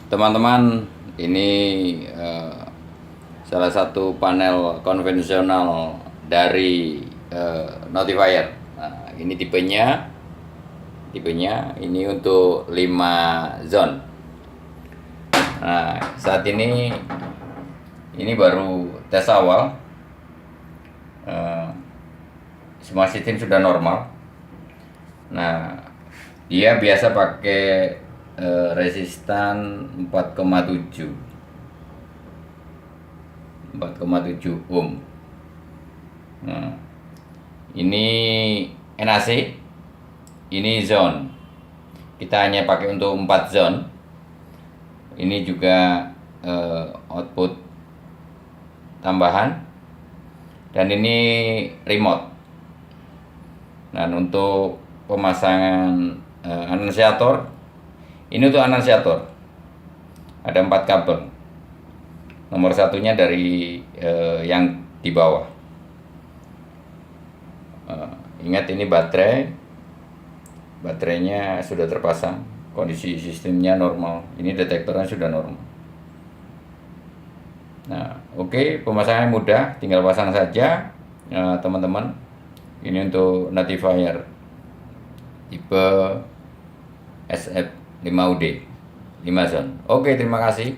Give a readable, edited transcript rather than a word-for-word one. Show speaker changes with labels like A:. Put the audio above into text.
A: Teman-teman, ini salah satu panel konvensional dari notifier. Nah, ini tipenya ini untuk 5 zone. Nah, saat ini baru tes awal. Semua sistem sudah normal. Nah, dia biasa pakai resistan 4,7 ohm. Nah, ini NAC, ini zone. Kita hanya pakai untuk 4 zone. Ini juga output tambahan, dan ini remote. Dan untuk pemasangan anunsiator, ini untuk anunsiator ada 4 kabel. Nomor satunya dari yang di bawah. Ingat, ini baterainya sudah terpasang, kondisi sistemnya normal. Ini detektornya sudah normal. Nah, oke, pemasangannya mudah, tinggal pasang saja teman-teman. Ini untuk notifier tipe SF5UD 5 zone. Oke, terima kasih.